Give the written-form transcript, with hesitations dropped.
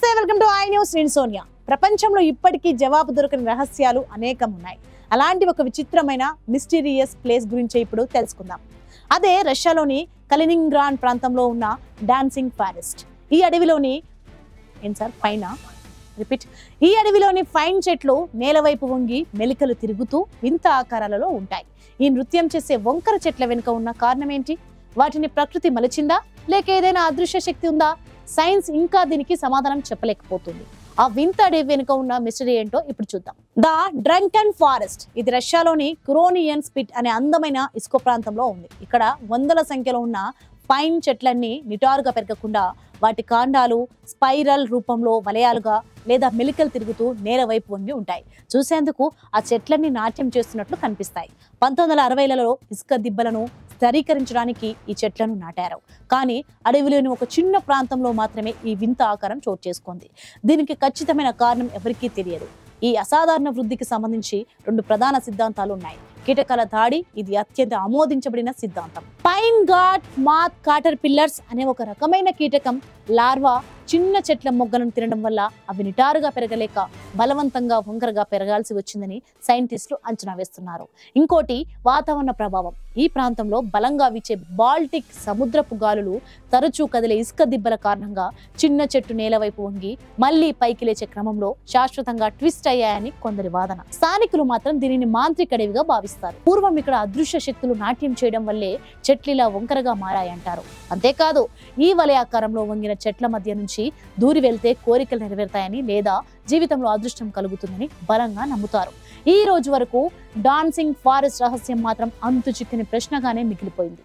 నమస్తే, welcome to I news. నేను సోనియా. ప్రపంచంలో ఇప్పటికీ జవాబు దొరకని రహస్యాలు అనేకం ఉన్నాయి. అలాంటి ఒక విచిత్రమైన మిస్టీరియస్ ప్లేస్ గురించి ఇప్పుడు తెలుసుకుందాం. అదే రష్యాలోని కలినింగ్రాడ్ ప్రాంతంలో ఉన్న డాన్సింగ్ ఫారెస్ట్. ఈ అడవిలోని ఈ అడవిలోని ఫైన్ చెట్లు నేలవైపు వంగి మెలికలు తిరుగుతూ వింత ఆకారాలలో ఉంటాయి. ఈ నృత్యం చేసే వంకర చెట్ల వెనుక ఉన్న కారణం ఏంటి? వాటిని ప్రకృతి మలిచిందా, లేక ఏదైనా అదృశ్య శక్తి ఉందా? సైన్స్ ఇంకా దీనికి సమాధానం చెప్పలేకపోతుంది. ఆ వింత అడవి వెనుక ఉన్న మిస్టరీ ఏంటో ఇప్పుడు చూద్దాం. The drunken forest. ఇది రష్యాలోని కురోనియన్ స్పిట్ అనే అందమైన ఇసుక ప్రాంతంలో ఉంది. ఇక్కడ వందల సంఖ్యలో ఉన్న పైన్ చెట్లన్నీ నిటారుగా పెరగకుండా వాటి కాండాలు స్పైరల్ రూపంలో వలయాలుగా లేదా మెలికలు తిరుగుతూ నేల వైపు వంగి ఉంటాయి. చూసేందుకు ఆ చెట్లన్నీ నాట్యం చేస్తున్నట్లు కనిపిస్తాయి. 1960లలో ఇసుక దిబ్బలను స్థిరీకరించడానికి ఈ చెట్లను నాటారు. కానీ అడవిలోని ఒక చిన్న ప్రాంతంలో మాత్రమే ఈ వింత ఆకారం చోటు చేసుకుంది. దీనికి ఖచ్చితమైన కారణం ఎవరికీ తెలియదు. ఈ అసాధారణ వృద్ధికి సంబంధించి 2 ప్రధాన సిద్ధాంతాలు ఉన్నాయి. కీటకాల దాడి ఇది అత్యంత ఆమోదించబడిన సిద్ధాంతం. పైన్ గాట్ మాత్ కాటర్ పిల్లర్స్ అనే ఒక రకమైన కీటకం లార్వా చిన్న చెట్ల మొగ్గలను తినడం వల్ల అవి నిటారుగా పెరగలేక బలవంతంగా వంకరగా పెరగాల్సి వచ్చిందని సైంటిస్టులు అంచనా వేస్తున్నారు. ఇంకోటి వాతావరణ ప్రభావం. ఈ ప్రాంతంలో బలంగా వీచే బాల్టిక్ సముద్రపు గాలులు, తరచూ కదిలే ఇసుక దిబ్బల కారణంగా చిన్న చెట్టు నేల వైపు వంగి మళ్లీ పైకి లేచే క్రమంలో శాశ్వతంగా ట్విస్ట్ అయ్యాయని కొందరి వాదన. స్థానికులు మాత్రం దీనిని మాంత్రిక అడవిగా భావిస్తారు. పూర్వం ఇక్కడ అదృశ్య శక్తులు నాట్యం చేయడం వల్లే చెట్లు ఇలా వంకరగా మారాయంటారు. అంతేకాదు, ఈ వలయాకారంలో వంగిన చెట్ల మధ్య నుంచి దూరి వెళ్తే కోరికలు నెరవేరుతాయని లేదా జీవితంలో అదృష్టం కలుగుతుందని బలంగా నమ్ముతారు. ఈ రోజు వరకు డాన్సింగ్ ఫారెస్ట్ రహస్యం మాత్రం అంతు చిక్కని ప్రశ్నగానే మిగిలిపోయింది.